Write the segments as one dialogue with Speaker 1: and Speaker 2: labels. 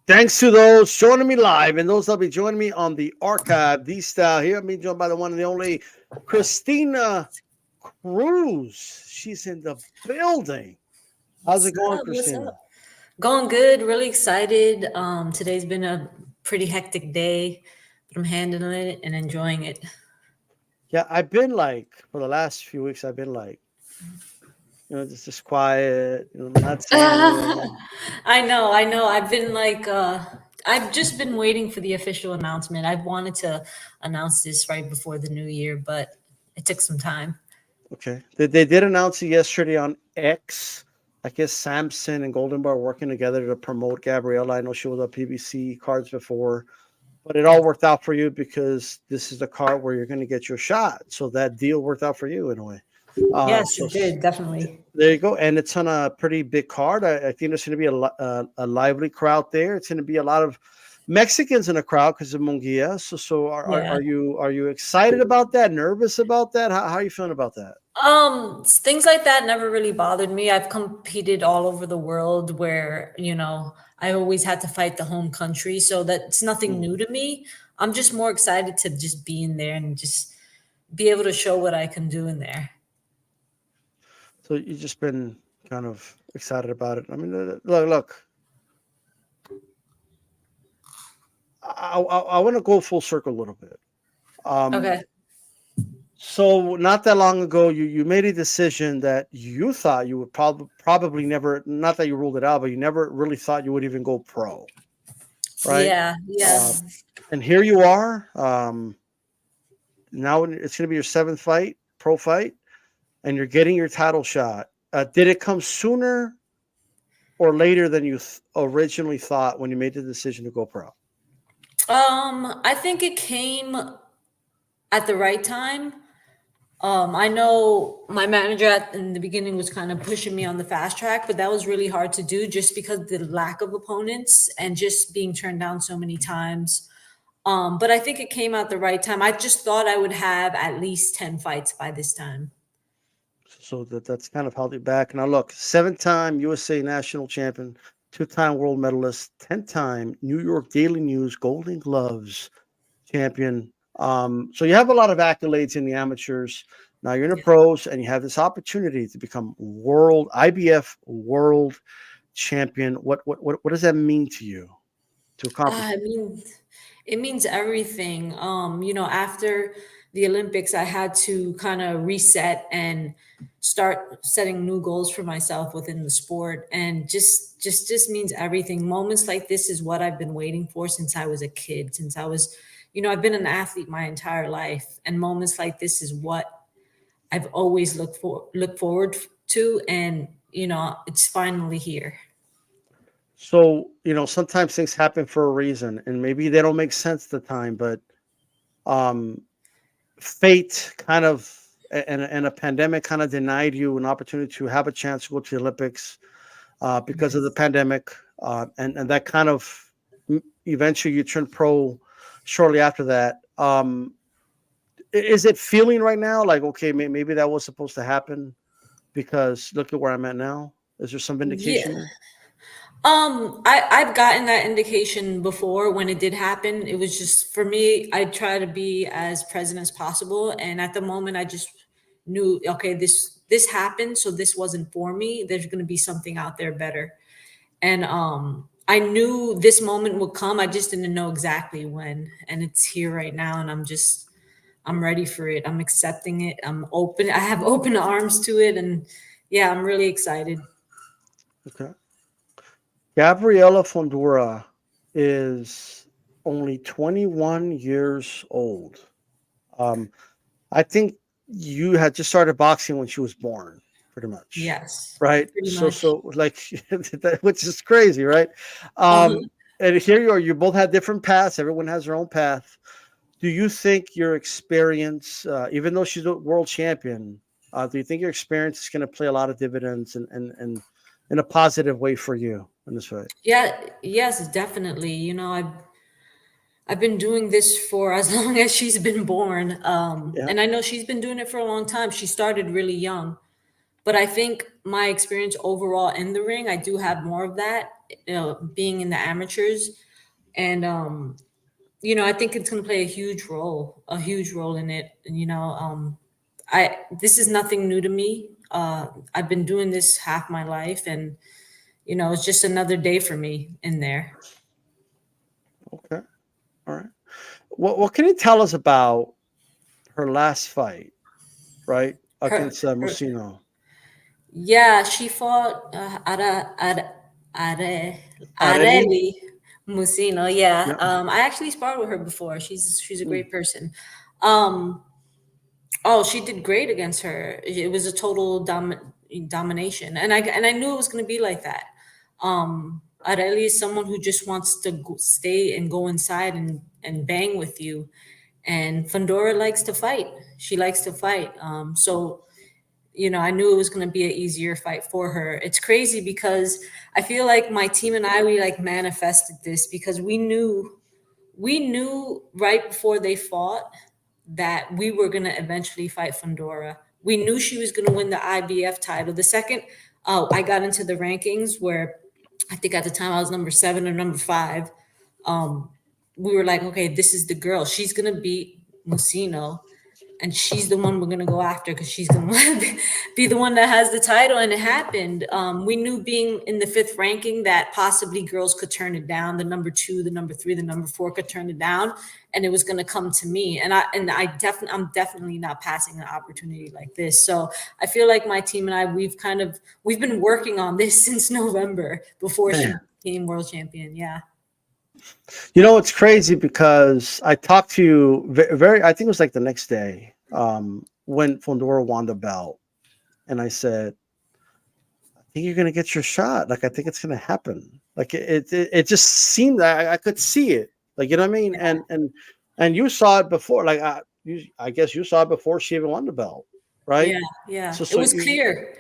Speaker 1: Thanks to those joining me live and those that'll be joining me on the archive. These style here, I'm being joined by the one and the only Christina Cruz. She's in the building. How's it
Speaker 2: What's
Speaker 1: going,
Speaker 2: up? What's
Speaker 1: Christina?
Speaker 2: up? Going good. Really excited. Today's been a pretty hectic day, but I'm handling it and enjoying it.
Speaker 1: Yeah, I've been like for the last few weeks. I've been like, just quiet. Not saying anything.
Speaker 2: I know. I've just been waiting for the official announcement. I wanted to announce this right before the new year, but it took some time.
Speaker 1: Okay, they did announce it yesterday on X. I guess Samson and Golden Bar working together to promote Gabriela. I know she was on PBC cards before. But it
Speaker 2: Yeah.
Speaker 1: all worked out for you because this is the card where you're going to get your shot. So that deal worked out for you in a way.
Speaker 2: Yes,
Speaker 1: So
Speaker 2: it did. Definitely.
Speaker 1: there you go. And it's on a pretty big card. I think there's going to be a lively crowd there. It's going to be a lot of Mexicans in the crowd because of Mungia. So
Speaker 2: Yeah.
Speaker 1: are you excited about that? Nervous about that? How are you feeling about that?
Speaker 2: Things like that never really bothered me. I've competed all over the world where, I always had to fight the home country, so that's nothing
Speaker 1: Mm.
Speaker 2: new to me. I'm just more excited to just be in there and just be able to show what I can do in there.
Speaker 1: So you've just been kind of excited about it. I mean, look. I want to go full circle a little bit. Um,
Speaker 2: Okay.
Speaker 1: So not that long ago, you made a decision that you thought you would probably never. Not that you ruled it out, but you never really thought you would even go pro, right?
Speaker 2: Yeah, yeah.
Speaker 1: Uh, and here you are. Now it's going to be your seventh fight, pro fight, and you're getting your title shot. Did it come sooner or later than you originally thought when you made the decision to go pro?
Speaker 2: I think it came at the right time. I know my manager in the beginning was kind of pushing me on the fast track, but that was really hard to do just because of the lack of opponents and just being turned down so many times. But I think it came out the right time. I just thought I would have at least 10 fights by this time.
Speaker 1: So that's kind of held you back. Now look, seven-time USA national champion, two-time world medalist, 10-time New York Daily News Golden Gloves champion. So you have a lot of accolades in the amateurs. Now you're in the
Speaker 2: Yeah.
Speaker 1: pros, and you have this opportunity to become world IBF world champion. What does that mean to you to accomplish
Speaker 2: I mean, it means everything. After the Olympics, I had to kind of reset and start setting new goals for myself within the sport, and just means everything. Moments like this is what I've been waiting for since I was a kid. Since I was, I've been an athlete my entire life, and moments like this is what I've always looked forward to, and it's finally here.
Speaker 1: So, sometimes things happen for a reason and maybe they don't make sense at the time, but um, fate kind of and a pandemic kind of denied you an opportunity to have a chance to go to the Olympics because of the
Speaker 2: Yes.
Speaker 1: pandemic. And that kind of eventually you turned pro shortly after that. Is it feeling right now like, okay, maybe that was supposed to happen because look at where I'm at now? Is there some
Speaker 2: Yeah.
Speaker 1: vindication there?
Speaker 2: I've gotten that indication before when it did happen. It was just for me, I try to be as present as possible. And at the moment I just knew, okay, this happened, so this wasn't for me. There's gonna be something out there better. And I knew this moment would come. I just didn't know exactly when. And it's here right now, and I'm ready for it. I'm accepting it. I'm open. I have open arms to it, and yeah, I'm really excited.
Speaker 1: Okay. Gabriela Fondura is only 21 years old. Um, I think you had just started boxing when she was born, pretty much,
Speaker 2: Yes,
Speaker 1: right?
Speaker 2: pretty
Speaker 1: So
Speaker 2: much.
Speaker 1: like, which is crazy, right?
Speaker 2: Uh-huh.
Speaker 1: And here you are. You both had different paths. Everyone has their own path. Do you think your experience, even though she's a world champion, do you think your experience is going to play a lot of dividends and in a positive way for you in this fight?
Speaker 2: Yeah, yes, definitely. I've been doing this for as long as she's been born.
Speaker 1: Yeah.
Speaker 2: And I know she's been doing it for a long time. She started really young. But I think my experience overall in the ring, I do have more of that. being in the amateurs. And I think it's going to play a huge role in it. And, this is nothing new to me. I've been doing this half my life, and it's just another day for me in there.
Speaker 1: Okay. All right. What can you tell us about her last fight, right?
Speaker 2: Her,
Speaker 1: Against
Speaker 2: her
Speaker 1: Musino.
Speaker 2: Yeah, she fought
Speaker 1: Areli?
Speaker 2: Areli Musino. Yeah,
Speaker 1: Yeah.
Speaker 2: I actually sparred with her before. She's a great person. Um, oh, she did great against her. It was a total domination, and I knew it was going to be like that. Areli is someone who just wants to stay and go inside and bang with you, and Fondura likes to fight. She likes to fight. So I knew it was going to be an easier fight for her. It's crazy because I feel like my team and we like manifested this because we knew right before they fought that we were going to eventually fight Fondura. We knew she was going to win the IBF title. The second I got into the rankings, where I think at the time I was number 7 or number 5, we were like, okay, this is the girl. She's going to beat Musino, and she's the one we're going to go after because she's going to be the one that has the title. And it happened. We knew being in the 5th ranking that possibly girls could turn it down. The number 2, the number 3, the number 4 could turn it down, and it was going to come to me. And I'm definitely not passing an opportunity like this. So I feel like my team and we've been working on this since November before she became world champion. Yeah.
Speaker 1: It's crazy because I talked to you I think it was like the next day when Fondura won the belt. And I said, I think you're going to get your shot. Like, I think it's going to happen. Like it just seemed that I could see it. Like, you know what I mean?
Speaker 2: Yeah.
Speaker 1: And you saw it before. Like, I guess you saw it before she even won the belt. Right.
Speaker 2: Yeah. Yeah.
Speaker 1: So
Speaker 2: it was clear.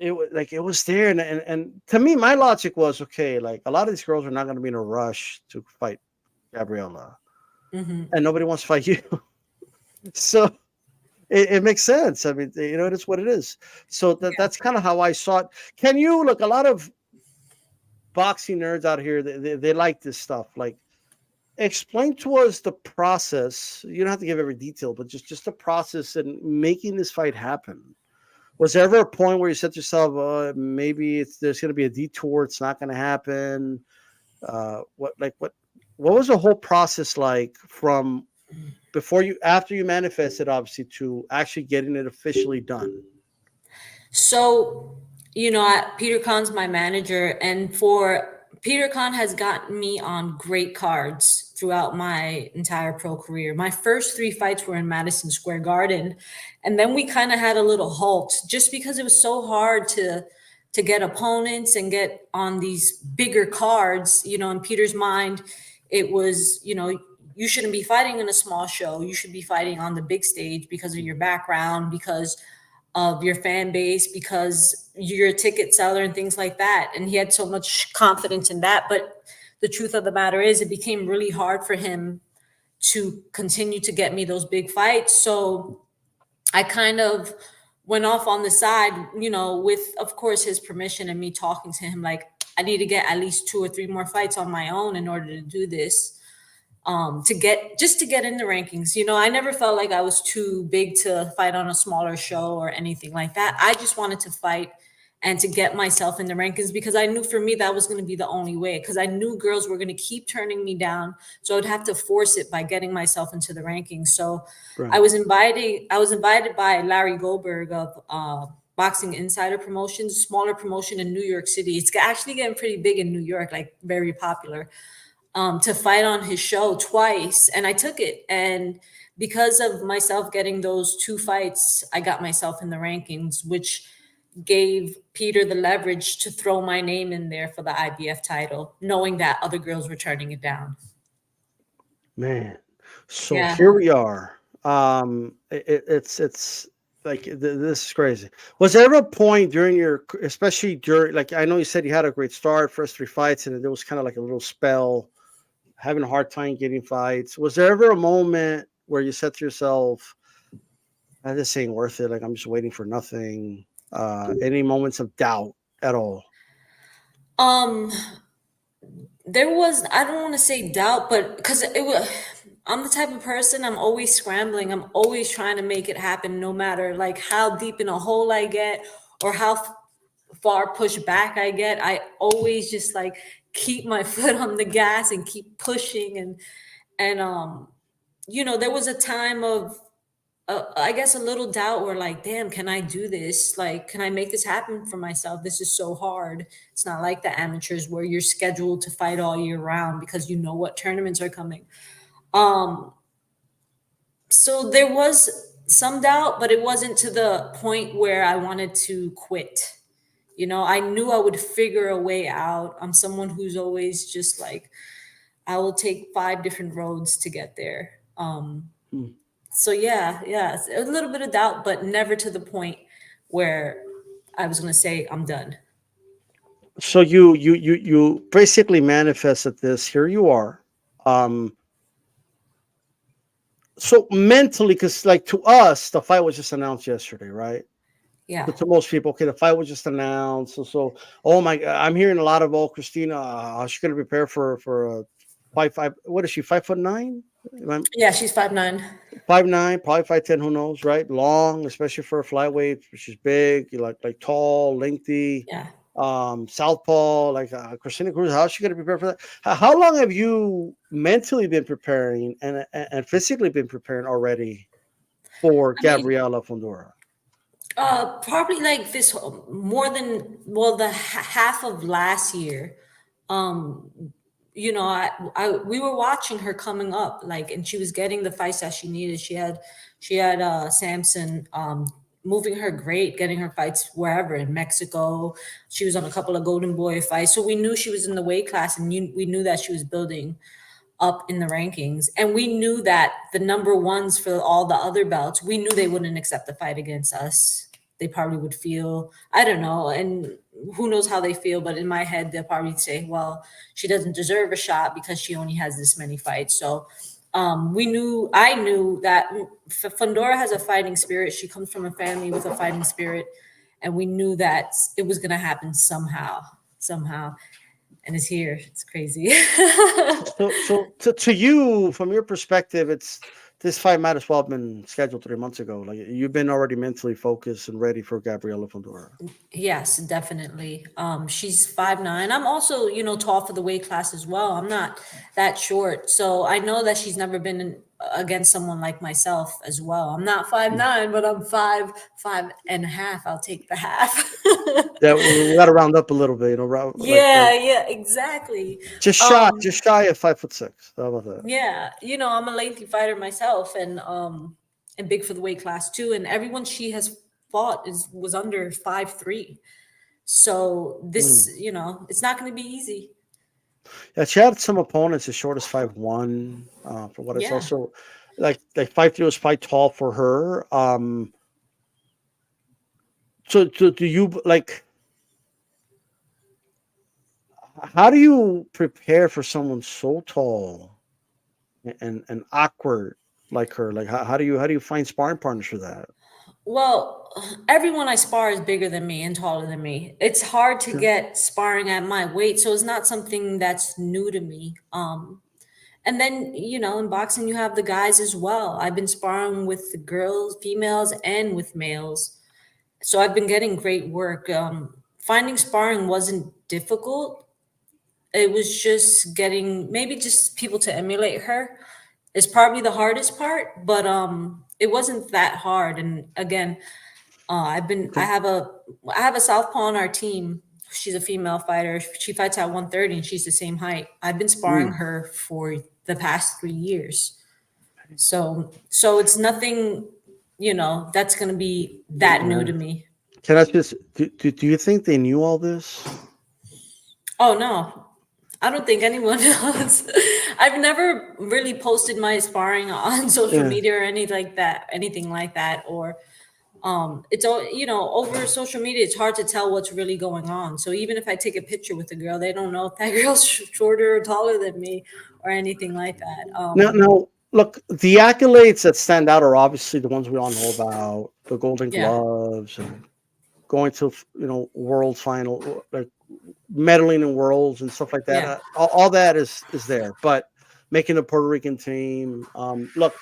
Speaker 1: It was there. And to me, my logic was, okay, like a lot of these girls are not going to be in a rush to fight Gabriela,
Speaker 2: Mm-hmm.
Speaker 1: and nobody wants to fight you. So it makes sense. I mean, it is what it is. So that's kind of how I saw it. Can you look, a lot of boxing nerds out here, they like this stuff. Like, explain to us the process. You don't have to give every detail, but just the process in making this fight happen. Was there ever a point where you said to yourself, maybe there's going to be a detour, it's not going to happen? What was the whole process like from after you manifested, obviously, to actually getting it officially done?
Speaker 2: So, Peter Khan's my manager, and Peter Khan has gotten me on great cards throughout my entire pro career. My first 3 fights were in Madison Square Garden, and then we kind of had a little halt just because it was so hard to get opponents and get on these bigger cards. In Peter's mind, it was, you shouldn't be fighting in a small show. You should be fighting on the big stage because of your background, because of your fan base, because you're a ticket seller and things like that. And he had so much confidence in that. But the truth of the matter is, it became really hard for him to continue to get me those big fights. So I kind of went off on the side, with, of course, his permission and me talking to him, like, I need to get at least 2 or 3 more fights on my own in order to do this. To get in the rankings. I never felt like I was too big to fight on a smaller show or anything like that. I just wanted to fight and to get myself in the rankings because I knew for me that was going to be the only way, because I knew girls were going to keep turning me down. So I'd have to force it by getting myself into the rankings. So
Speaker 1: Right.
Speaker 2: I was invited by Larry Goldberg of Boxing Insider Promotions, smaller promotion in New York City. It's actually getting pretty big in New York, like very popular. To fight on his show twice, and I took it. And because of myself getting those 2 fights, I got myself in the rankings, which gave Peter the leverage to throw my name in there for the IBF title, knowing that other girls were turning it down.
Speaker 1: Man, so
Speaker 2: Yeah.
Speaker 1: here we are. It's like this is crazy. Was there ever a point during especially during, like, I know you said you had a great start, first 3 fights, and there was kind of like a little spell, having a hard time getting fights. Was there ever a moment where you said to yourself, this ain't worth it, like I'm just waiting for nothing? Any moments of doubt at all?
Speaker 2: Um, there was, I don't want to say doubt, but because it was, I'm the type of person, I'm always scrambling. I'm always trying to make it happen, no matter like how deep in a hole I get or how far pushed back I get. I always just like keep my foot on the gas and keep pushing. And there was a time of I guess a little doubt where like, damn, can I do this? Like, can I make this happen for myself? This is so hard. It's not like the amateurs where you're scheduled to fight all year round because you know what tournaments are coming. Um, so there was some doubt, but it wasn't to the point where I wanted to quit. I knew I would figure a way out. I'm someone who's always just like, I will take 5 different roads to get there.
Speaker 1: Hmm.
Speaker 2: So yeah, a little bit of doubt, but never to the point where I was going to say I'm done.
Speaker 1: So you basically manifested this. Here you are. Um, so mentally, because like to us, the fight was just announced yesterday, right?
Speaker 2: Yeah.
Speaker 1: But to most people, okay, the fight was just announced. So oh my God, I'm hearing a lot of, oh, Christina, she's gonna prepare for a 5'5". What is she? 5'9"?
Speaker 2: Yeah, she's 5'9".
Speaker 1: 5'9", probably 5'10". Who knows, right? Long, especially for a flyweight. She's big, like tall, lengthy.
Speaker 2: Yeah.
Speaker 1: Southpaw, like Christina Cruz. How's she gonna prepare for that? How long have you mentally been preparing and physically been preparing already for
Speaker 2: I mean,
Speaker 1: Gabriela Fondura?
Speaker 2: probably like this more than, well, the half of last year. Um, we were watching her coming up, like, and she was getting the fights that she needed. She had Samson moving her great, getting her fights wherever in Mexico. She was on a couple of Golden Boy fights, so we knew she was in the weight class, and we knew that she was building up in the rankings. And we knew that the number ones for all the other belts, we knew they wouldn't accept the fight against us. They probably would feel, I don't know, and who knows how they feel, but in my head, they'll probably say, well, she doesn't deserve a shot because she only has this many fights. So I knew that Fondura has a fighting spirit. She comes from a family with a fighting spirit. And we knew that it was going to happen somehow. And it's here. It's crazy.
Speaker 1: So to you, from your perspective, it's this fight might as well have been scheduled 3 months ago. Like you've been already mentally focused and ready for Gabriela Fondura.
Speaker 2: Yes, definitely. She's 5'9". I'm also, tall for the weight class as well. I'm not that short. So I know that she's never been against someone like myself as well. I'm not 5'9", but I'm 5'5.5". I'll take the half.
Speaker 1: Yeah, we got to round up a little bit,
Speaker 2: Yeah, exactly.
Speaker 1: just
Speaker 2: Um,
Speaker 1: shy of 5'6". How about that?
Speaker 2: yeah, I'm a lengthy fighter myself, and big for the weight class too. And everyone she has fought was under 5'3". So this,
Speaker 1: Mm.
Speaker 2: it's not going to be easy.
Speaker 1: Yeah, she had some opponents as short as 5'1". For what it's
Speaker 2: Yeah.
Speaker 1: also like 5'3" was quite tall for her. So do you like? How do you prepare for someone so tall and awkward like her? Like how do you find sparring partners for that?
Speaker 2: Well, everyone I spar is bigger than me and taller than me. It's hard to
Speaker 1: Sure.
Speaker 2: get sparring at my weight, so it's not something that's new to me. And then, in boxing, you have the guys as well. I've been sparring with the girls, females, and with males. So I've been getting great work. Finding sparring wasn't difficult. It was just getting maybe just people to emulate her is probably the hardest part, but it wasn't that hard. And again, I've been I have a southpaw on our team. She's a female fighter. She fights at 130 and she's the same height. I've been sparring
Speaker 1: Mm.
Speaker 2: her for the past 3 years. So it's nothing, that's gonna be that new
Speaker 1: Yeah.
Speaker 2: to me.
Speaker 1: Can I just do you think they knew all this?
Speaker 2: Oh no. I don't think anyone else. I've never really posted my sparring on social
Speaker 1: Yeah.
Speaker 2: media or anything like that. Or it's all, over social media, it's hard to tell what's really going on. So even if I take a picture with a girl, they don't know if that girl's shorter or taller than me or anything like that.
Speaker 1: Now, look, the accolades that stand out are obviously the ones we all know about, the Golden
Speaker 2: Yeah.
Speaker 1: Gloves and going to world final, like medaling in worlds and stuff like that.
Speaker 2: Yeah.
Speaker 1: All that is there, but making a Puerto Rican team. Look,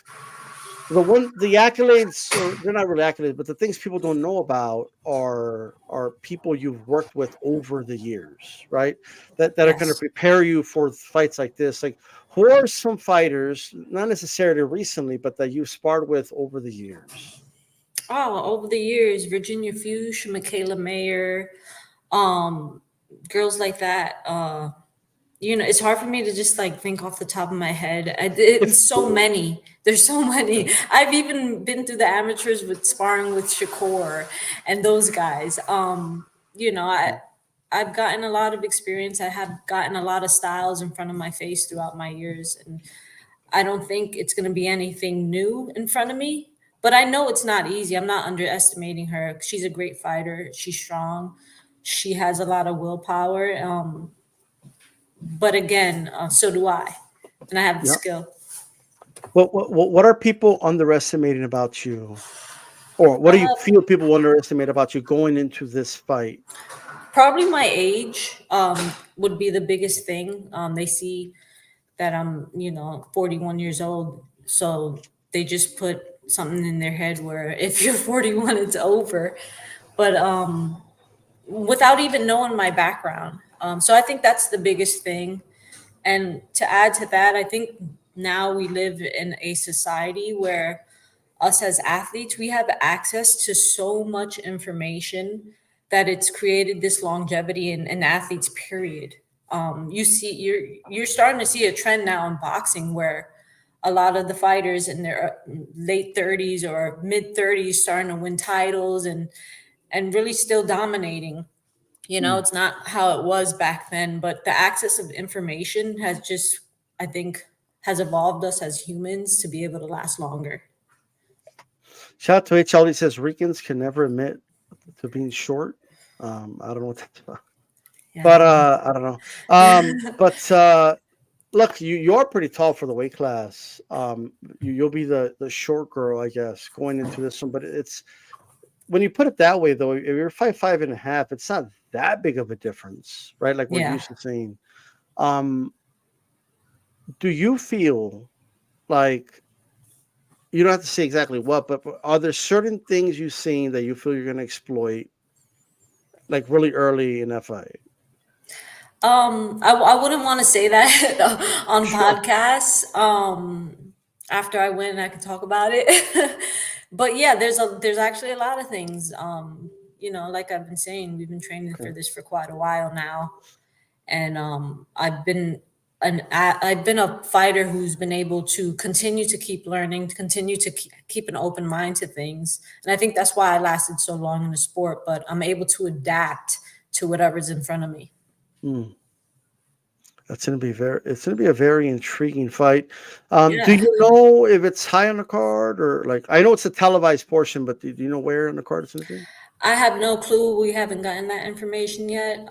Speaker 1: the accolades, or they're not really accolades, but the things people don't know about are people you've worked with over the years, right? That are going to
Speaker 2: Yes.
Speaker 1: prepare you for fights like this. Like, who are some fighters, not necessarily recently, but that you've sparred with over the years?
Speaker 2: Oh, over the years, Virginia Fuchs, Michaela Mayer, um, girls like that. It's hard for me to just like think off the top of my head.
Speaker 1: If
Speaker 2: It's so many. There's so many. I've even been through the amateurs with sparring with Shakur and those guys. I've gotten a lot of experience. I have gotten a lot of styles in front of my face throughout my years, and I don't think it's going to be anything new in front of me. But I know it's not easy. I'm not underestimating her. She's a great fighter. She's strong. She has a lot of willpower. But again, so do I, and I have the
Speaker 1: yeah,
Speaker 2: skill.
Speaker 1: what are people underestimating about you, or what do you feel people underestimate about you going into this fight?
Speaker 2: Probably my age would be the biggest thing. They see that I'm, 41 years old, so they just put something in their head where if you're 41, it's over. But without even knowing my background, so I think that's the biggest thing. And to add to that, I think now we live in a society where us as athletes, we have access to so much information that it's created this longevity in athletes, period. You're starting to see a trend now in boxing where a lot of the fighters in their late 30s or mid 30s starting to win titles and really still dominating.
Speaker 1: Hmm.
Speaker 2: It's not how it was back then, but the access of information has just, I think, has evolved us as humans to be able to last longer.
Speaker 1: Shout out to HL. He says Ricans can never admit to being short. I don't know what that's about.
Speaker 2: Yeah.
Speaker 1: But I don't know. But look, you're pretty tall for the weight class. You'll be the short girl, I guess, going into this one. But it's when you put it that way, though, if you're 5'5.5", it's not that big of a difference, right? Like we're
Speaker 2: Yeah.
Speaker 1: used to seeing. Um, do you feel like you don't have to say exactly what, but are there certain things you've seen that you feel you're going to exploit, like really early in that fight?
Speaker 2: I wouldn't want to say that on
Speaker 1: Sure.
Speaker 2: podcasts. After I win, I can talk about it. But yeah, there's actually a lot of things. Like I've been saying, we've been training for
Speaker 1: Okay.
Speaker 2: this for quite a while now, and I've been a fighter who's been able to continue to keep learning, to continue to keep an open mind to things, and I think that's why I lasted so long in the sport. But I'm able to adapt to whatever's in front of me.
Speaker 1: Hmm. It's gonna be a very intriguing fight. Do
Speaker 2: Yeah.
Speaker 1: you know if it's high on the card, or like I know it's a televised portion, but do you know where on the card it's gonna be?
Speaker 2: I have no clue. We haven't gotten that information yet.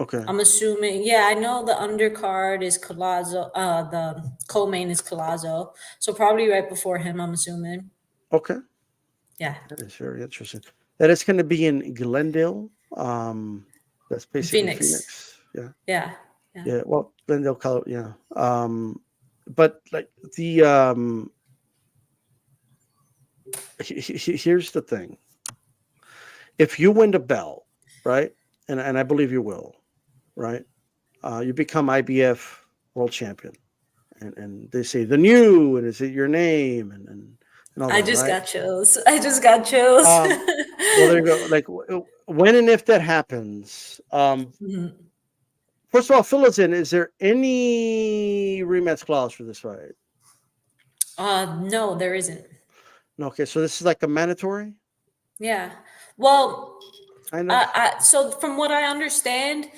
Speaker 1: Okay.
Speaker 2: I'm assuming, yeah, I know the undercard is Colazo, the co-main is Colazo. So probably right before him, I'm assuming.
Speaker 1: Okay.
Speaker 2: Yeah.
Speaker 1: That is very interesting. That is gonna be in Glendale. That's basically
Speaker 2: Phoenix.
Speaker 1: Phoenix. Yeah.
Speaker 2: Yeah. Yeah.
Speaker 1: Yeah. Well, Glendale, Colorado. Yeah. But like here's the thing. If you win the belt, right, and I believe you will, right, you become IBF world champion, and they say the new, and is it your name, and all
Speaker 2: I
Speaker 1: that,
Speaker 2: just
Speaker 1: right?
Speaker 2: got chills. I just got chills.
Speaker 1: Um, well, there you go. Like when and if that happens,
Speaker 2: Mhm.
Speaker 1: first of all, fill us in. Is there any rematch clause for this fight?
Speaker 2: No, there isn't.
Speaker 1: No. Okay, so this is like a mandatory,
Speaker 2: Yeah. Well,
Speaker 1: kind of.
Speaker 2: so from what I understand,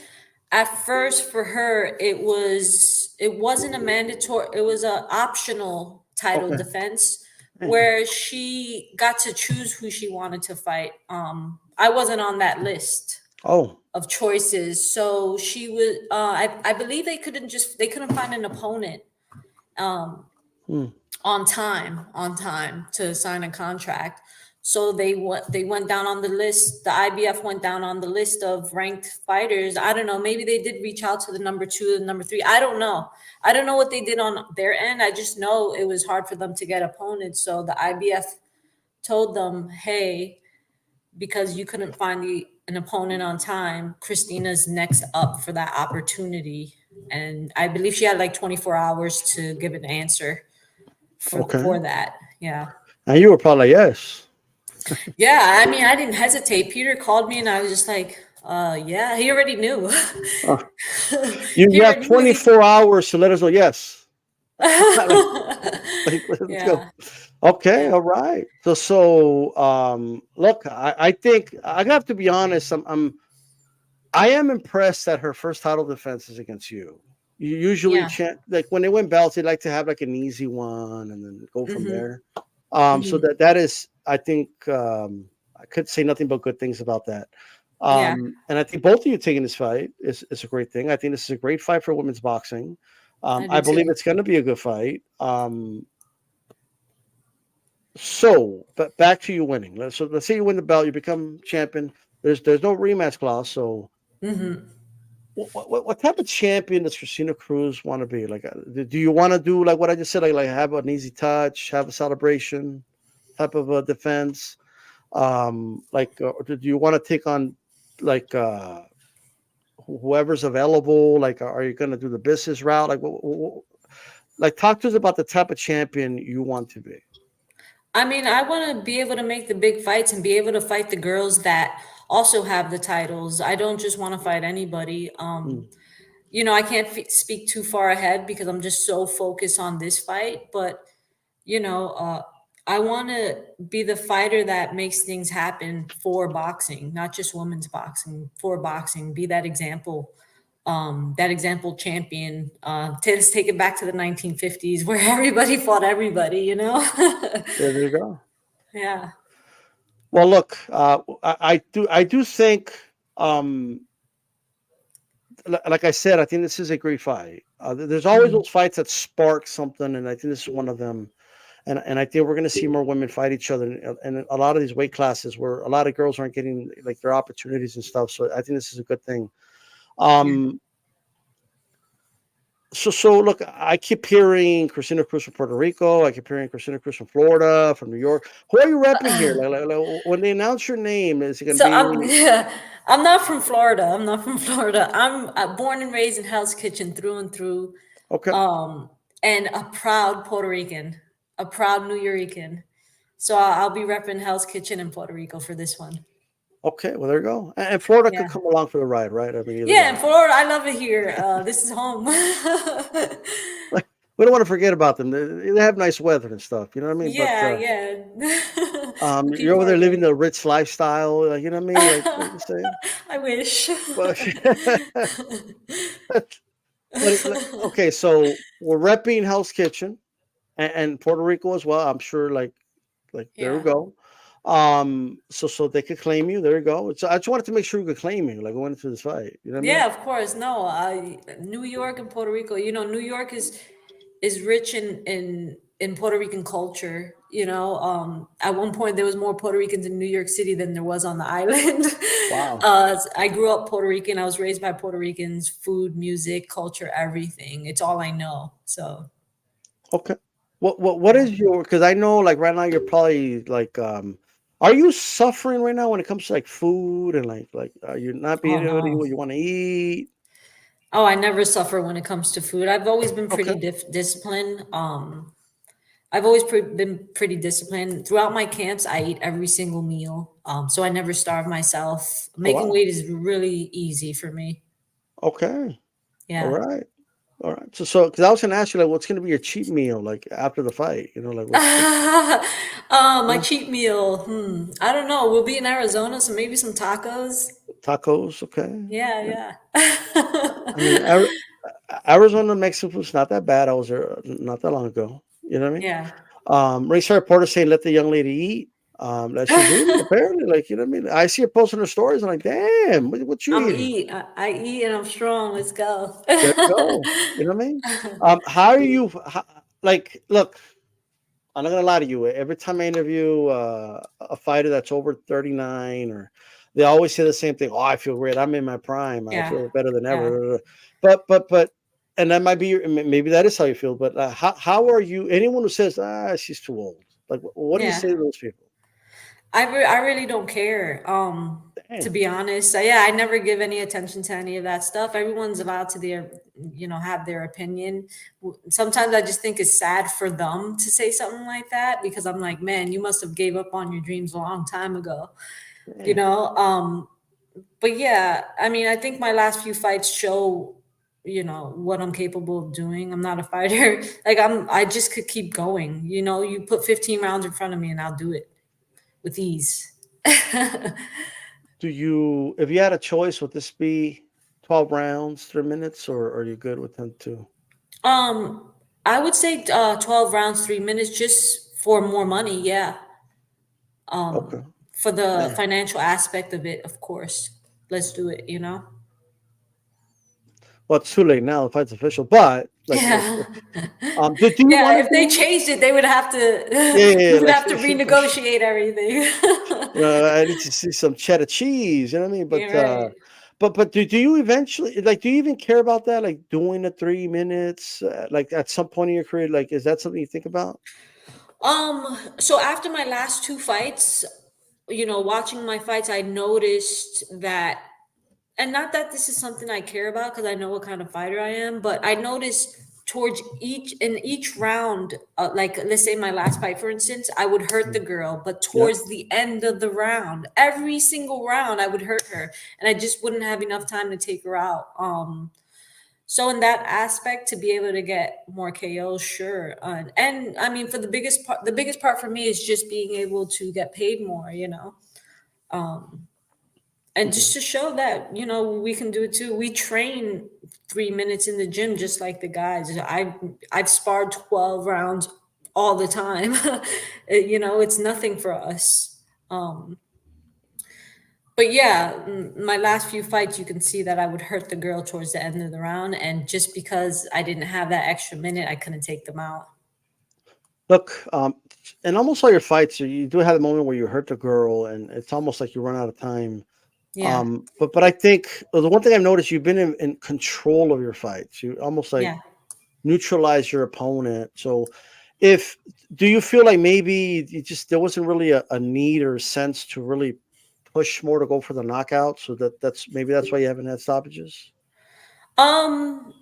Speaker 2: at first for her it wasn't a mandatory, it was a optional title
Speaker 1: Okay.
Speaker 2: defense
Speaker 1: Hey.
Speaker 2: where she got to choose who she wanted to fight. I wasn't on that list
Speaker 1: Oh.
Speaker 2: of choices, so she was I believe they couldn't find an opponent um
Speaker 1: Hmm.
Speaker 2: on time to sign a contract. So they went down on the list. The IBF went down on the list of ranked fighters. I don't know. Maybe they did reach out to the number 2 and number 3. I don't know. I don't know what they did on their end. I just know it was hard for them to get opponents. So the IBF told them, hey, because you couldn't find an opponent on time, Christina's next up for that opportunity. And I believe she had like 24 hours to give an answer for that. Yeah.
Speaker 1: And you were probably like, yes.
Speaker 2: Yeah, I mean, I didn't hesitate. Peter called me and I was just like, yeah, he already knew.
Speaker 1: You have 24 hours to let us know, yes. Let's go. Okay, all right. So look, I think I have to be honest. I am impressed that her first title defense is against you. You usually like when they win belts, they like to have like an easy one and then go from there. So that is, I think, I could say nothing but good things about that. And I think both of you taking this fight is a great thing. I think this is a great fight for women's boxing. I believe it's going to be a good fight. So, but back to you winning. Let's say you win the belt, you become champion. There's no rematch clause. So, what type of champion does Christina Cruz want to be? Like, do you want to do like what I just said? Like have an easy touch, have a celebration type of a defense? Do you want to take on like whoever's available? Like, are you going to do the business route? Like, talk to us about the type of champion you want to be.
Speaker 2: I mean, I want to be able to make the big fights and be able to fight the girls that also have the titles. I don't just want to fight anybody. You know, I can't speak too far ahead because I'm just so focused on this fight. But, you know, I want to be the fighter that makes things happen for boxing, not just women's boxing, for boxing. Be that example champion. Let's take it back to the 1950s where everybody fought everybody, you know?
Speaker 1: There you go.
Speaker 2: Yeah.
Speaker 1: Well, look, I do think, like I said, I think this is a great fight. There's always those fights that spark something, and I think this is one of them. And I think we're going to see more women fight each other, and a lot of these weight classes where a lot of girls aren't getting like their opportunities and stuff. So I think this is a good thing. So look, I keep hearing Christina Cruz from Puerto Rico. I keep hearing Christina Cruz from Florida, from New York. Who are you repping here? Like, when they announce your name, is it going to be?
Speaker 2: I'm not from Florida. I'm born and raised in Hell's Kitchen through and through.
Speaker 1: Okay.
Speaker 2: And a proud Puerto Rican, a proud Nuyorican. So I'll be repping Hell's Kitchen in Puerto Rico for this one.
Speaker 1: Okay, well, there you go. And Florida could come along for the ride, right? I mean,
Speaker 2: in Florida, I love it here. This is home.
Speaker 1: Like, we don't want to forget about them. They have nice weather and stuff. You know what I mean? You're over there living the rich lifestyle. You know what I mean? Like, what you saying?
Speaker 2: I wish.
Speaker 1: Okay, so we're repping Hell's Kitchen and Puerto Rico as well. I'm sure. Like there we go. So they could claim you. There you go. So I just wanted to make sure we could claim you, like going into this fight. You know what I mean?
Speaker 2: Of course. No, New York and Puerto Rico. You know, New York is rich in Puerto Rican culture. You know, at one point there was more Puerto Ricans in New York City than there was on the island.
Speaker 1: Wow.
Speaker 2: I grew up Puerto Rican. I was raised by Puerto Ricans. Food, music, culture, everything. It's all I know. So.
Speaker 1: Okay. What is your? Because I know, like right now, you're probably like. Are you suffering right now when it comes to like food and like are you not being able to eat what you want to eat?
Speaker 2: Oh, I never suffer when it comes to food. I've always been pretty disciplined. I've always been pretty disciplined. Throughout my camps, I eat every single meal. So I never starve myself. Making weight is really easy for me.
Speaker 1: Okay.
Speaker 2: Yeah.
Speaker 1: All right. So because I was going to ask you, like, what's going to be your cheat meal, like after the fight? You know, like
Speaker 2: my cheat meal. I don't know. We'll be in Arizona, so maybe some tacos.
Speaker 1: Tacos, okay.
Speaker 2: Yeah.
Speaker 1: I mean, Arizona, Mexican food's not that bad. I was there not that long ago. You know what I mean?
Speaker 2: Yeah.
Speaker 1: Ray Porter saying, "Let the young lady eat." That's your duty, apparently. Like, you know what I mean? I see her posting her stories. I'm like, damn, what you eating?
Speaker 2: I eat and I'm strong. Let's go.
Speaker 1: There you go. You know what I mean? How are you? Like, look, I'm not gonna lie to you. Every time I interview a fighter that's over 39, or they always say the same thing. Oh, I feel great. I'm in my prime. I
Speaker 2: Yeah.
Speaker 1: feel better than
Speaker 2: Yeah.
Speaker 1: ever. But, and that might be maybe that is how you feel. But how are you? Anyone who says she's too old, like what do you
Speaker 2: Yeah.
Speaker 1: say to those people?
Speaker 2: I really don't care. To
Speaker 1: Damn.
Speaker 2: be honest, yeah, I never give any attention to any of that stuff. Everyone's allowed to have their opinion. Sometimes I just think it's sad for them to say something like that because I'm like, man, you must have gave up on your dreams a long time ago, you
Speaker 1: Damn.
Speaker 2: know. But yeah, I mean, I think my last few fights show, what I'm capable of doing. I'm not a fighter. Like I just could keep going. You put 15 rounds in front of me and I'll do it with ease.
Speaker 1: If you had a choice, would this be 12 rounds, 3 minutes, or are you good with them too?
Speaker 2: Um, I would say 12 rounds, 3 minutes, just for more money. Yeah.
Speaker 1: Okay.
Speaker 2: For the
Speaker 1: Man.
Speaker 2: financial aspect of it, of course. Let's do it.
Speaker 1: Well, it's too late now. The fight's official. But like,
Speaker 2: Yeah.
Speaker 1: do you want
Speaker 2: Yeah.
Speaker 1: to
Speaker 2: If they
Speaker 1: do?
Speaker 2: changed it, they would have
Speaker 1: Yeah,
Speaker 2: to,
Speaker 1: yeah,
Speaker 2: we
Speaker 1: yeah,
Speaker 2: would
Speaker 1: like
Speaker 2: have to
Speaker 1: for
Speaker 2: renegotiate everything.
Speaker 1: I need to see some cheddar cheese. You know what I mean?
Speaker 2: You're right.
Speaker 1: But do you eventually like? Do you even care about that? Like doing the 3 minutes? Like at some point in your career, like is that something you think about?
Speaker 2: So after my last two fights, watching my fights, I noticed that, and not that this is something I care about because I know what kind of fighter I am, but I noticed towards each round, like let's say my last fight, for instance, I would hurt the
Speaker 1: Mm.
Speaker 2: girl, but
Speaker 1: Yeah.
Speaker 2: towards the end of the round, every single round, I would hurt her, and I just wouldn't have enough time to take her out. So in that aspect, to be able to get more KOs, sure, and I mean, for the biggest part for me is just being able to get paid more, um, and
Speaker 1: Okay.
Speaker 2: just to show that we can do it too. We train 3 minutes in the gym just like the guys. I've sparred 12 rounds all the time. It's nothing for us. But yeah, my last few fights, you can see that I would hurt the girl towards the end of the round, and just because I didn't have that extra minute, I couldn't take them out.
Speaker 1: Look, in almost all your fights, you do have the moment where you hurt the girl, and it's almost like you run out of time.
Speaker 2: Yeah,
Speaker 1: But I think the one thing I've noticed, you've been in control of your fights. You almost like
Speaker 2: yeah.
Speaker 1: neutralize your opponent. So, if do you feel like maybe you just there wasn't really a need or a sense to really push more to go for the knockout? So that's why you haven't had stoppages.
Speaker 2: Um,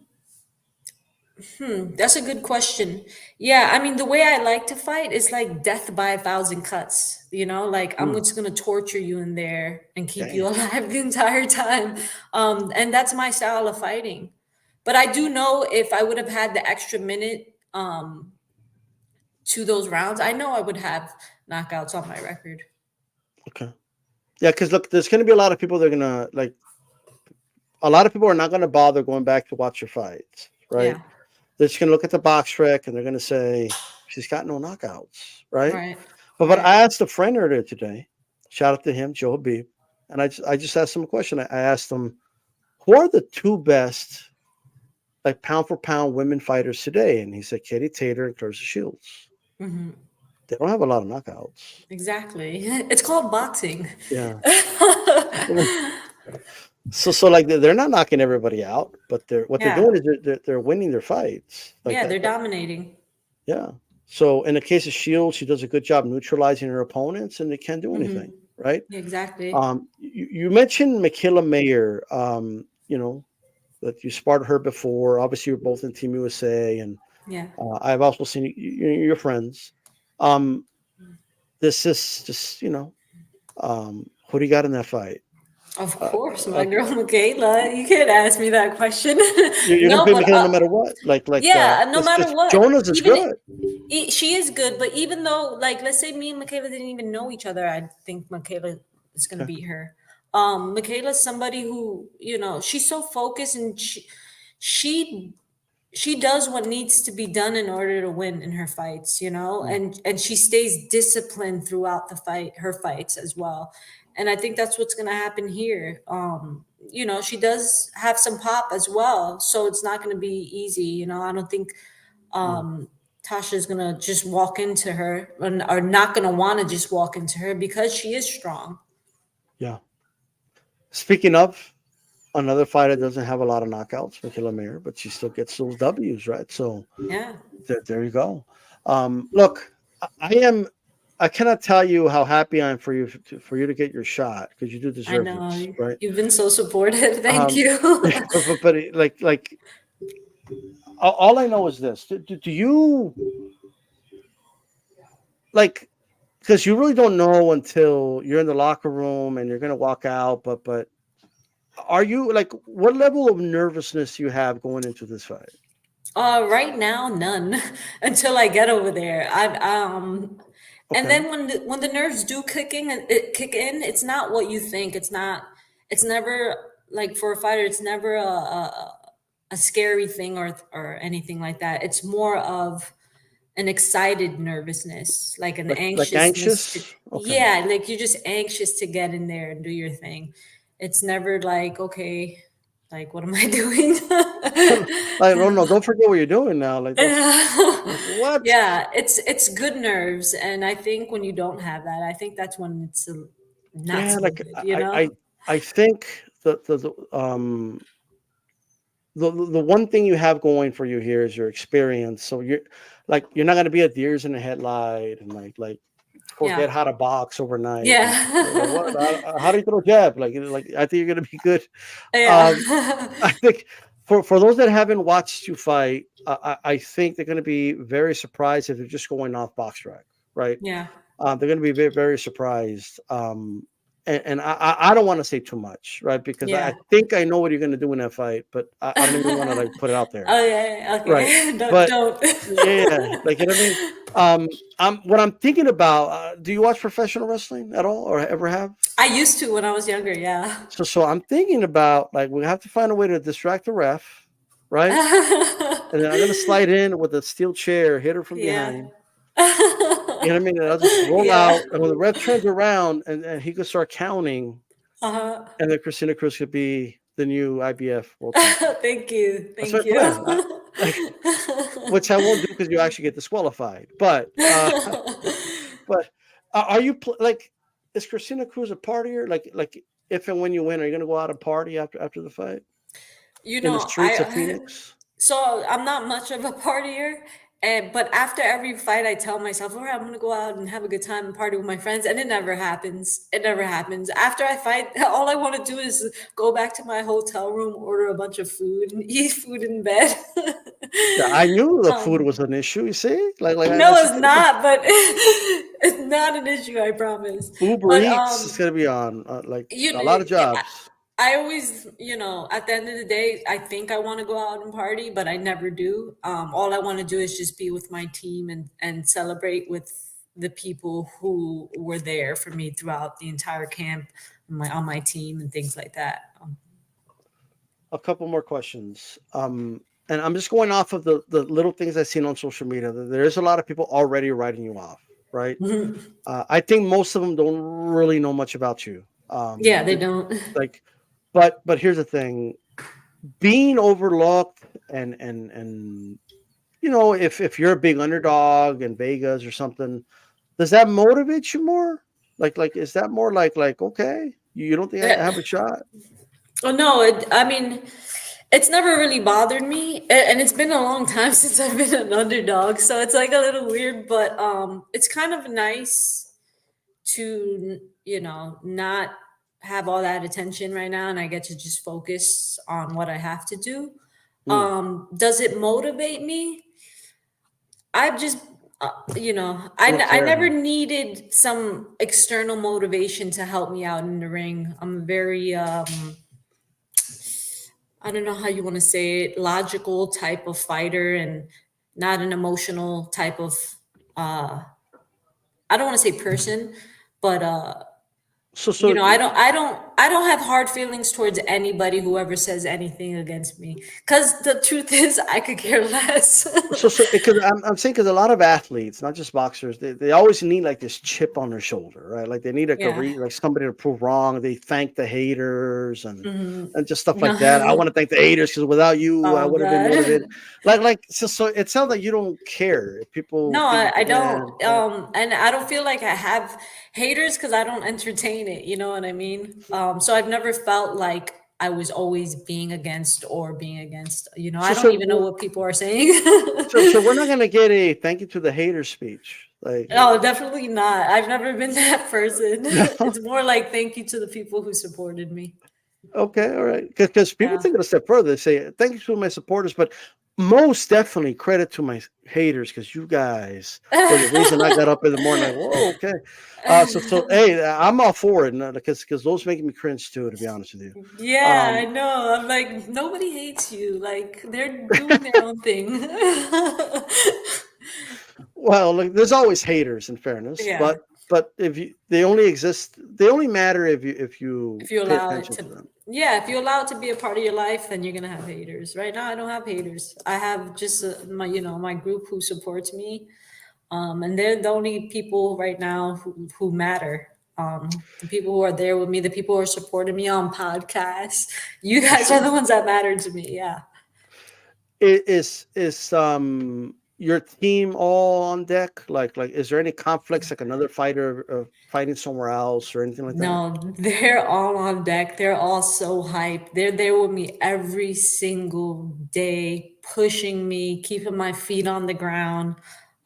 Speaker 2: that's a good question. Yeah, I mean, the way I like to fight is like death by a thousand cuts. Like I'm
Speaker 1: Mm,
Speaker 2: just gonna torture you in there and keep you
Speaker 1: damn.
Speaker 2: alive the entire time. And that's my style of fighting. But I do know if I would have had the extra minute to those rounds, I know I would have knockouts on my record.
Speaker 1: Okay. Yeah, because look, there's going to be a lot of people that are gonna like. A lot of people are not going to bother going back to watch your fights, right?
Speaker 2: Yeah,
Speaker 1: They're just going to look at the box rec and they're going to say she's got no knockouts, right?
Speaker 2: right,
Speaker 1: But
Speaker 2: right.
Speaker 1: I asked a friend earlier today. Shout out to him, Joe Habib, and I just asked him a question. I asked him, who are the two best like pound for pound women fighters today? And he said Katie Taylor and Clarissa Shields.
Speaker 2: Hmm.
Speaker 1: They don't have a lot of knockouts.
Speaker 2: Exactly. It's called boxing.
Speaker 1: Yeah. So like they're not knocking everybody out, but they're
Speaker 2: Yeah,
Speaker 1: doing is they're winning their fights like
Speaker 2: yeah, they're
Speaker 1: that.
Speaker 2: dominating.
Speaker 1: Yeah. So in the case of Shields, she does a good job neutralizing her opponents, and they can't do
Speaker 2: Hmm.
Speaker 1: anything, right?
Speaker 2: Exactly.
Speaker 1: You mentioned Michaela Mayer. That you sparred her before. Obviously, you're both in Team USA, and
Speaker 2: Yeah.
Speaker 1: I've also seen your friends. Um, this is just who do you got in that fight?
Speaker 2: Of
Speaker 1: Uh,
Speaker 2: course, my
Speaker 1: uh,
Speaker 2: girl Michaela. You can't ask me that question.
Speaker 1: you're gonna
Speaker 2: No,
Speaker 1: pay
Speaker 2: but
Speaker 1: Michaela no matter what.
Speaker 2: yeah, no
Speaker 1: It's
Speaker 2: matter
Speaker 1: just
Speaker 2: what.
Speaker 1: Jonas is
Speaker 2: Even
Speaker 1: good.
Speaker 2: she is good, but even though, like, let's say me and Michaela didn't even know each other, I think Michaela is gonna
Speaker 1: Okay.
Speaker 2: beat her. Michaela's somebody who, she's so focused, and she she does what needs to be done in order to win in her fights,
Speaker 1: Mm.
Speaker 2: and she stays disciplined throughout her fights as well. And I think that's what's going to happen here. She does have some pop as well, so it's not going to be easy. I don't think
Speaker 1: Mm.
Speaker 2: Tasha's gonna just walk into her, or not gonna want to just walk into her because she is strong.
Speaker 1: Yeah. Speaking of another fighter doesn't have a lot of knockouts, Michaela Mayer, but she still gets those W's, right? So
Speaker 2: Yeah,
Speaker 1: there you go. Look, I am. I cannot tell you how happy I am for you to get your shot because you do
Speaker 2: I
Speaker 1: deserve this,
Speaker 2: know.
Speaker 1: right?
Speaker 2: You've been so supportive. Thank
Speaker 1: Um,
Speaker 2: you.
Speaker 1: but like all I know is this: do you like? Because you really don't know until you're in the locker room and you're gonna walk out. But are you like what level of nervousness you have going into this fight?
Speaker 2: Right now, none until I get over there. And
Speaker 1: Okay,
Speaker 2: then when the nerves do kick in, it's not what you think. It's not. It's never like for a fighter. It's never a scary thing or anything like that. It's more of an excited nervousness, like an
Speaker 1: like
Speaker 2: anxiousness to,
Speaker 1: anxious. Okay.
Speaker 2: yeah, like you're just anxious to get in there and do your thing. It's never like, okay, like what am I doing?
Speaker 1: Like, no, no, don't forget what you're doing now. Like, like what?
Speaker 2: Yeah, it's good nerves, and I think when you don't have that, I think that's when it's not
Speaker 1: Yeah,
Speaker 2: so
Speaker 1: like
Speaker 2: good, you know?
Speaker 1: I think the one thing you have going for you here is your experience. So you're not gonna be a deers in the headlight and like
Speaker 2: Yeah.
Speaker 1: forget how to box overnight. And like what?
Speaker 2: Yeah.
Speaker 1: How do you throw a jab? Like I think you're gonna be good.
Speaker 2: Yeah.
Speaker 1: Um, I think for those that haven't watched you fight, I think they're gonna be very surprised if they're just going off box track, right?
Speaker 2: Yeah.
Speaker 1: They're going to be very, very surprised. And I don't want to say too much, right? Because I
Speaker 2: Yeah.
Speaker 1: think I know what you're going to do in that fight, but I don't even want to like put it out there,
Speaker 2: Oh, yeah, yeah,
Speaker 1: right?
Speaker 2: okay. Don't
Speaker 1: But
Speaker 2: don't.
Speaker 1: yeah, like you know what I mean. I'm what I'm thinking about. Do you watch professional wrestling at all, or ever have?
Speaker 2: I used to when I was younger, yeah.
Speaker 1: So I'm thinking about like we have to find a way to distract the ref, right? And then I'm going to slide in with a steel chair, hit her from
Speaker 2: Yeah.
Speaker 1: behind. You know what I mean? And I'll just roll
Speaker 2: Yeah.
Speaker 1: out, and when the ref turns around, and he could start counting,
Speaker 2: Uh-huh.
Speaker 1: and then Christina Cruz could be the new IBF world champion.
Speaker 2: Thank you.
Speaker 1: That's my
Speaker 2: Thank you.
Speaker 1: plan. Like, which I won't do because you actually get disqualified. But but are you like is Christina Cruz a partier? Like if and when you win, are you going to go out and party after the fight
Speaker 2: You
Speaker 1: in the
Speaker 2: know,
Speaker 1: streets of
Speaker 2: I
Speaker 1: Phoenix?
Speaker 2: so I'm not much of a partier, and but after every fight, I tell myself, "All right, I'm gonna go out and have a good time and party with my friends," and it never happens. It never happens. After I fight, all I want to do is go back to my hotel room, order a bunch of food, and eat food in bed.
Speaker 1: Yeah, I knew the food
Speaker 2: um,
Speaker 1: was an issue. You see, like I
Speaker 2: no,
Speaker 1: should
Speaker 2: it's
Speaker 1: take the
Speaker 2: not, but it's not an issue, I promise.
Speaker 1: Uber
Speaker 2: But
Speaker 1: Eats is going to be on like
Speaker 2: you
Speaker 1: a lot of
Speaker 2: yeah,
Speaker 1: jobs.
Speaker 2: I always, at the end of the day, I think I want to go out and party, but I never do. All I want to do is just be with my team and celebrate with the people who were there for me throughout the entire camp, on my team and things like that.
Speaker 1: A couple more questions. And I'm just going off of the little things I've seen on social media. There's a lot of people already writing you off, right?
Speaker 2: Mhm.
Speaker 1: I think most of them don't really know much about you.
Speaker 2: Yeah, they don't.
Speaker 1: Like, but here's the thing: being overlooked and if you're a big underdog in Vegas or something, does that motivate you more? Like is that more like okay, you don't think I have a shot?
Speaker 2: Oh no, I mean, it's never really bothered me, and it's been a long time since I've been an underdog, so it's like a little weird, but it's kind of nice to not have all that attention right now, and I get to just focus on what I have to do.
Speaker 1: Hmm.
Speaker 2: Does it motivate me? I've just
Speaker 1: I don't
Speaker 2: I
Speaker 1: care
Speaker 2: never
Speaker 1: anymore.
Speaker 2: needed some external motivation to help me out in the ring. I'm very I don't know how you want to say it, logical type of fighter, and not an emotional type of uh I don't want to say person, but
Speaker 1: So
Speaker 2: I don't have hard feelings towards anybody who ever says anything against me, because the truth is I could care less.
Speaker 1: because I'm saying, because a lot of athletes, not just boxers, they always need like this chip on their shoulder, right? Like they need like
Speaker 2: Yeah.
Speaker 1: like somebody to prove wrong. They thank the haters
Speaker 2: Hmm.
Speaker 1: and just stuff like that. I
Speaker 2: No.
Speaker 1: want to thank the haters because without you, I
Speaker 2: Oh
Speaker 1: would have been motivated.
Speaker 2: God.
Speaker 1: So it sounds like you don't care if people
Speaker 2: No,
Speaker 1: think,
Speaker 2: I
Speaker 1: yeah,
Speaker 2: don't. And I don't feel like I have haters because I don't entertain it. You know what I mean? So I've never felt like I was always being against or being against.
Speaker 1: so
Speaker 2: I don't
Speaker 1: so
Speaker 2: even know what people are saying.
Speaker 1: so we're not gonna get a thank you to the hater speech, like
Speaker 2: No, definitely not. I've never been that person.
Speaker 1: no.
Speaker 2: It's more like thank you to the people who supported me.
Speaker 1: Okay, all right. Because people
Speaker 2: Yeah.
Speaker 1: take it a step further. They say, "Thank you to my supporters," but most definitely credit to my haters because you guys were the reason I got up in the morning. Like, whoa, okay. Hey, I'm all for it because those making me cringe too. To be honest with you.
Speaker 2: Yeah, I
Speaker 1: Um,
Speaker 2: know. I'm like, nobody hates you. Like, they're doing their own thing.
Speaker 1: well, look, there's always haters in fairness,
Speaker 2: Yeah.
Speaker 1: but if you they only exist, they only matter if
Speaker 2: If
Speaker 1: you
Speaker 2: you
Speaker 1: pay
Speaker 2: allow it
Speaker 1: attention
Speaker 2: to,
Speaker 1: to them.
Speaker 2: yeah, if you allow it to be a part of your life, then you're gonna have haters. Right now, I don't have haters. I have just my group who supports me, and they're the only people right now who matter. The people who are there with me, the people who are supporting me on podcasts. You
Speaker 1: For
Speaker 2: guys are
Speaker 1: sure.
Speaker 2: the ones that matter to me. Yeah.
Speaker 1: Is your team all on deck? Like is there any conflicts, like another fighter fighting somewhere else or anything like that?
Speaker 2: No, they're all on deck. They're all so hyped. They're there with me every single day, pushing me, keeping my feet on the ground.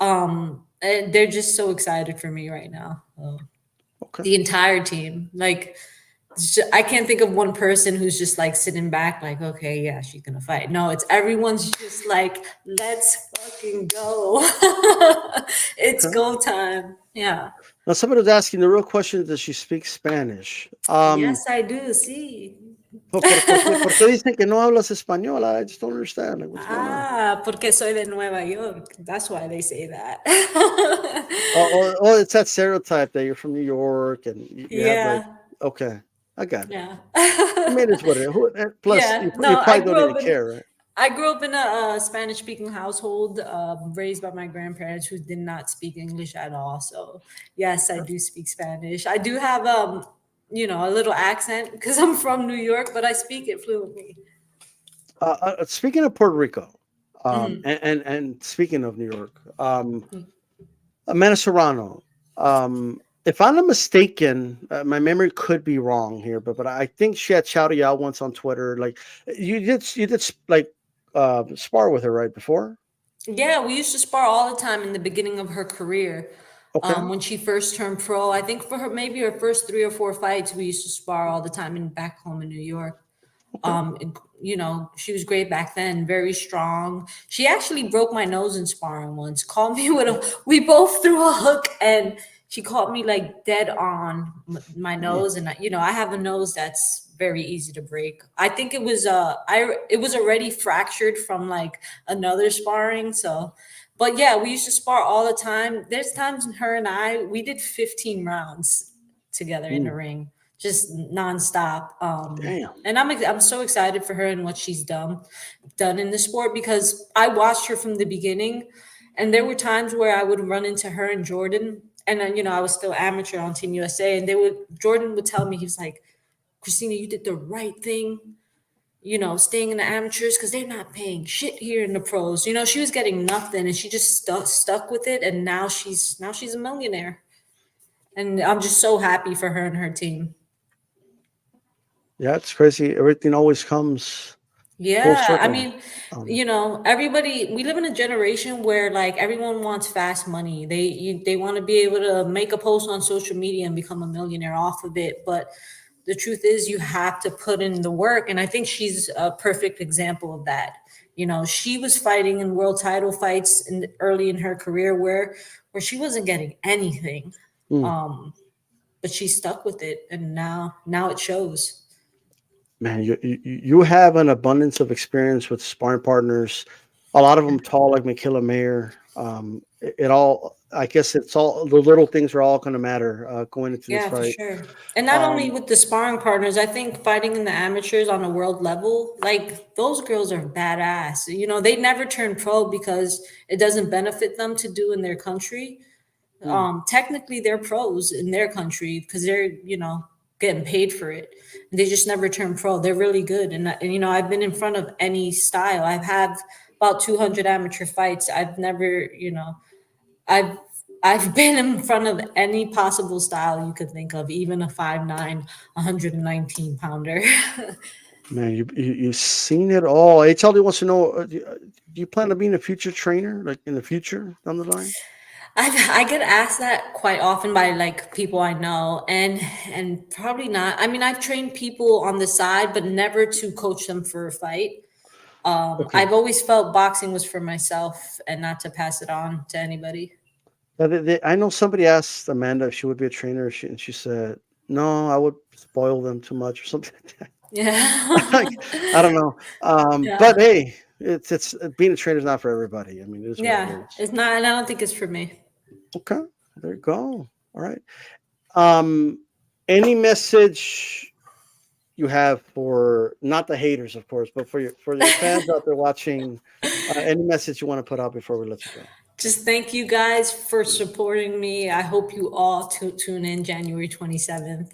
Speaker 2: And they're just so excited for me right now.
Speaker 1: Okay.
Speaker 2: The entire team. Like, I can't think of one person who's just like sitting back, like, okay, yeah, she's gonna fight. No, it's everyone's just like, let's fucking go. It's
Speaker 1: Okay.
Speaker 2: go time. Yeah.
Speaker 1: Now somebody was asking the real question: does she speak Spanish?
Speaker 2: Yes, I do. See.
Speaker 1: Por qué dicen que no hablas español? I just don't understand. Like, what's going on?
Speaker 2: Ah, porque soy de Nueva York. That's why they say that.
Speaker 1: It's that stereotype that you're from New York and you have like,
Speaker 2: Yeah,
Speaker 1: okay, I got it.
Speaker 2: yeah.
Speaker 1: I mean, it's what it is. Plus,
Speaker 2: Yeah,
Speaker 1: you
Speaker 2: no,
Speaker 1: probably don't even care, right?
Speaker 2: I grew up in a Spanish-speaking household, raised by my grandparents who did not speak English at all. So, yes, I do speak Spanish. I do have a little accent because I'm from New York, but I speak it fluently.
Speaker 1: Speaking of Puerto Rico,
Speaker 2: Hmm.
Speaker 1: and speaking of New York, Amanda Serano. If I'm not mistaken, my memory could be wrong here, but I think she had shouted you out once on Twitter. Like you did like spar with her right before.
Speaker 2: Yeah, we used to spar all the time in the beginning of her career.
Speaker 1: Okay,
Speaker 2: When she first turned pro, I think for her, maybe her first 3 or 4 fights, we used to spar all the time in back home in New York.
Speaker 1: okay.
Speaker 2: She was great back then, very strong. She actually broke my nose in sparring once, caught me with we both threw a hook and she caught me like dead on my
Speaker 1: Mm,
Speaker 2: nose. And, I have a nose that's very easy to break. I think it was already fractured from like another sparring. So, but yeah, we used to spar all the time. There's times when her and we did 15 rounds together in the
Speaker 1: mm,
Speaker 2: ring, just nonstop.
Speaker 1: damn.
Speaker 2: And I'm so excited for her and what she's done in the sport because I watched her from the beginning, and there were times where I would run into her and Jordan, and then I was still amateur on Team USA, and Jordan would tell me, he was like, Christina, you did the right thing. Staying in the amateurs because they're not paying shit here in the pros. She was getting nothing, and she just stuck with it, and now she's a millionaire, and I'm just so happy for her and her team.
Speaker 1: Yeah, it's crazy. Everything always comes full
Speaker 2: Yeah, I
Speaker 1: circle.
Speaker 2: mean,
Speaker 1: Um,
Speaker 2: everybody, we live in a generation where like everyone wants fast money. They want to be able to make a post on social media and become a millionaire off of it. But the truth is you have to put in the work. And I think she's a perfect example of that. She was fighting in world title fights early in her career where she wasn't getting anything.
Speaker 1: mm.
Speaker 2: Um, but she stuck with it and now it shows.
Speaker 1: Man, you have an abundance of experience with sparring partners. A lot of them tall, like Michaela Mayer. It all. I guess it's all the little things are all going to matter going into this
Speaker 2: Yeah, for
Speaker 1: fight.
Speaker 2: sure. And not only
Speaker 1: Um,
Speaker 2: with the sparring partners, I think fighting in the amateurs on a world level, like those girls are badass. You know, they never turn pro because it doesn't benefit them to do in their country.
Speaker 1: mm,
Speaker 2: Technically they're pros in their country because they're, getting paid for it. They just never turn pro. They're really good. And I've been in front of any style. I've had about 200 amateur fights. I've never, I've I've been in front of any possible style you could think of, even a 5'9", 119 pounder.
Speaker 1: man, you've seen it all. HLD wants to know: do you plan on being a future trainer, like in the future down the line?
Speaker 2: I get asked that quite often by like people I know, and probably not. I mean, I've trained people on the side, but never to coach them for a fight.
Speaker 1: Okay.
Speaker 2: I've always felt boxing was for myself and not to pass it on to anybody.
Speaker 1: I know somebody asked Amanda if she would be a trainer, and she said, "No, I would spoil them too much or something."
Speaker 2: Yeah.
Speaker 1: Like, I don't know.
Speaker 2: Yeah.
Speaker 1: But hey, it's being a trainer is not for everybody. I mean, it is what it
Speaker 2: Yeah.
Speaker 1: is.
Speaker 2: It's not, and I don't think it's for me.
Speaker 1: Okay, there you go. All right. Um, any message you have for not the haters, of course, but for your fans out there watching? Any message you want to put out before we let you go?
Speaker 2: Just thank you guys for supporting me. I hope you all tune in January 27th.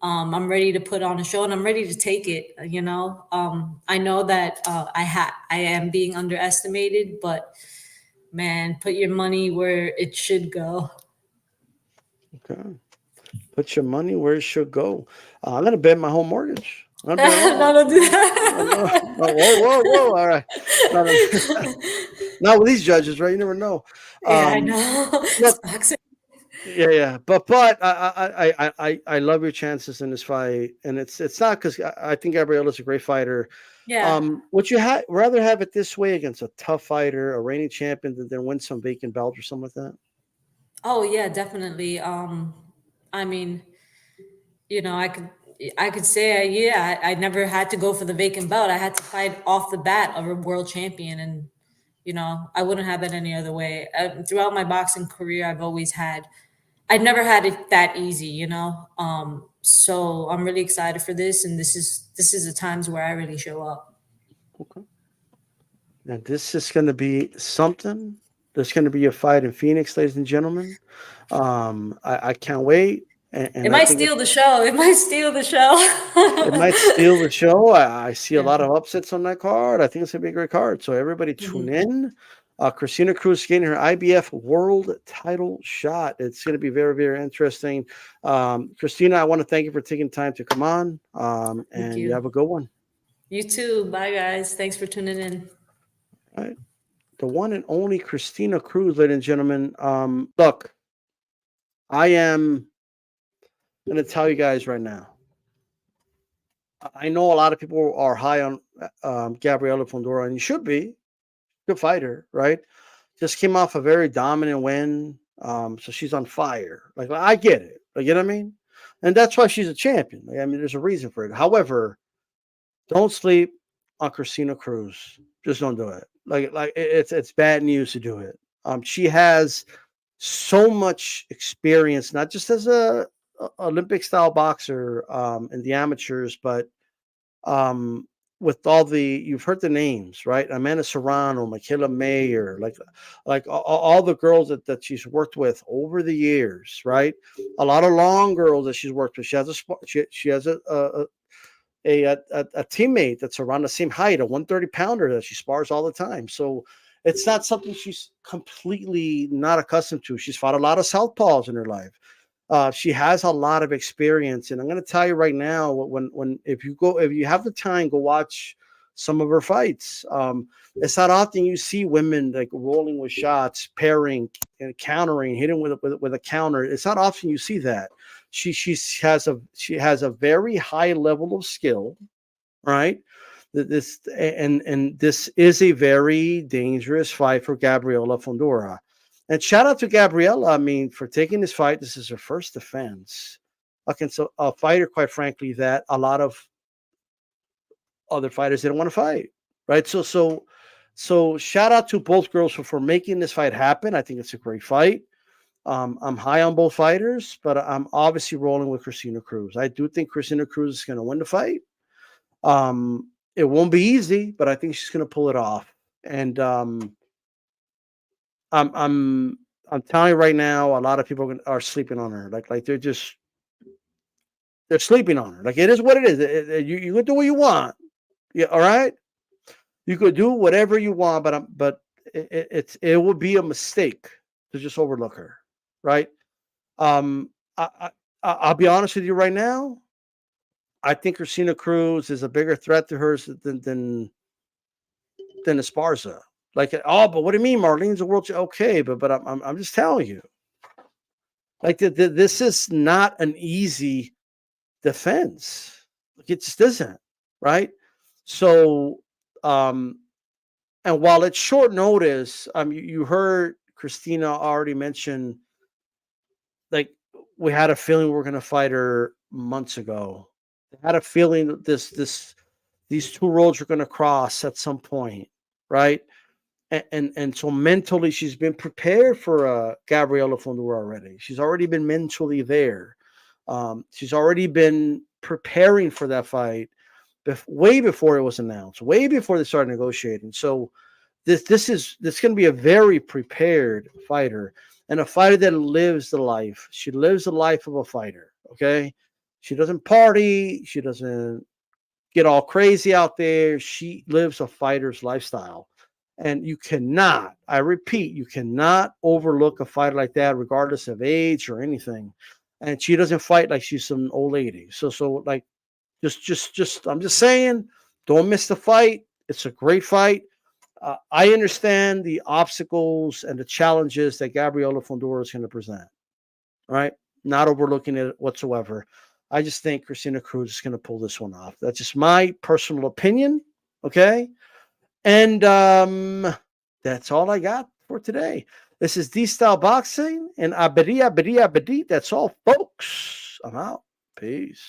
Speaker 2: I'm ready to put on a show and I'm ready to take it. I know that I am being underestimated, but man, put your money where it should go.
Speaker 1: Okay. Put your money where it should go. I'm gonna bet my home mortgage. I'm gonna bet it
Speaker 2: No,
Speaker 1: all.
Speaker 2: don't do
Speaker 1: No, no,
Speaker 2: that.
Speaker 1: no, whoa, whoa, whoa! All right, not, not with these judges, right? You never know.
Speaker 2: Yeah, I
Speaker 1: Um,
Speaker 2: know. It's
Speaker 1: look,
Speaker 2: boxing.
Speaker 1: yeah, yeah, but I love your chances in this fight, and it's not because I think Gabriela's a great fighter.
Speaker 2: Yeah.
Speaker 1: Would you rather have it this way against a tough fighter, a reigning champion, than win some vacant belt or something like that?
Speaker 2: Oh yeah, definitely. I mean, I could say, yeah, I never had to go for the vacant belt. I had to fight off the bat a world champion, and I wouldn't have it any other way. Throughout my boxing career, I've never had it that easy, so I'm really excited for this, and this is the times where I really show up.
Speaker 1: Okay. Now this is going to be something. There's going to be a fight in Phoenix, ladies and gentlemen. I can't wait,
Speaker 2: It
Speaker 1: and I
Speaker 2: might
Speaker 1: think
Speaker 2: steal the show. It might steal the show.
Speaker 1: it might steal the show. I see a
Speaker 2: Yeah.
Speaker 1: lot of upsets on that card. I think it's gonna be a great card. So everybody tune
Speaker 2: Mhm.
Speaker 1: in. Christina Cruz getting her IBF world title shot. It's going to be very, very interesting. Christina, I want to thank you for taking time to come on.
Speaker 2: Thank
Speaker 1: And you
Speaker 2: you.
Speaker 1: have a good one.
Speaker 2: You too. Bye, guys. Thanks for tuning in.
Speaker 1: All right. The one and only Christina Cruz, ladies and gentlemen. Look, I am going to tell you guys right now. I know a lot of people are high on Gabriela Fondura, and you should be. Good fighter, right? Just came off a very dominant win. So she's on fire. Like I get it. Like, you know what I mean? And that's why she's a champion. Like, I mean, there's a reason for it. However, don't sleep on Christina Cruz. Just don't do it. Like it's bad news to do it. She has so much experience, not just as a Olympic style boxer in the amateurs, but um, with all the you've heard the names, right? Amanda Serano, Michaela Mayer, like all the girls that she's worked with over the years, right? A lot of long girls that she's worked with. She has she has a teammate that's around the same height, a 130 pounder that she spars all the time. So it's not something she's completely not accustomed to. She's fought a lot of southpaws in her life. She has a lot of experience, and I'm going to tell you right now, when if you have the time, go watch some of her fights. It's not often you see women like rolling with shots, pairing and countering, hitting with a counter. It's not often you see that. She has a very high level of skill, right? And this is a very dangerous fight for Gabriela Fondura. And shout out to Gabriela, I mean, for taking this fight. This is her first defense against a fighter, quite frankly, that a lot of other fighters didn't want to fight. Right. So shout out to both girls for making this fight happen. I think it's a great fight. I'm high on both fighters, but I'm obviously rolling with Christina Cruz. I do think Christina Cruz is going to win the fight. It won't be easy, but I think she's going to pull it off. And I'm telling you right now, a lot of people are sleeping on her. Like they're sleeping on her. Like it is what it is. You can do what you want. Yeah, all right. You could do whatever you want, but it would be a mistake to just overlook her, right? I'll be honest with you right now. I think Christina Cruz is a bigger threat to her than Esparza. Like, oh, but what do you mean, Marlene's a world? Okay, but I'm just telling you, like this is not an easy defense. It just isn't, right? So, and while it's short notice, you heard Christina already mention, like, we had a feeling we were going to fight her months ago. I had a feeling that these two roads are going to cross at some point, right? And so mentally, she's been prepared for Gabriela Fondura already. She's already been mentally there. She's already been preparing for that fight way before it was announced, way before they started negotiating. So this going to be a very prepared fighter, and a fighter that lives the life. She lives the life of a fighter. Okay, she doesn't party. She doesn't get all crazy out there. She lives a fighter's lifestyle. And you cannot, I repeat, you cannot overlook a fighter like that, regardless of age or anything. And she doesn't fight like she's some old lady. So like, just, I'm just saying, don't miss the fight. It's a great fight. I understand the obstacles and the challenges that Gabriela Fondura is going to present. All right, not overlooking it whatsoever. I just think Christina Cruz is going to pull this one off. That's just my personal opinion. Okay. And that's all I got for today. This is D-Style Boxing and Abedi. That's all, folks. I'm out. Peace.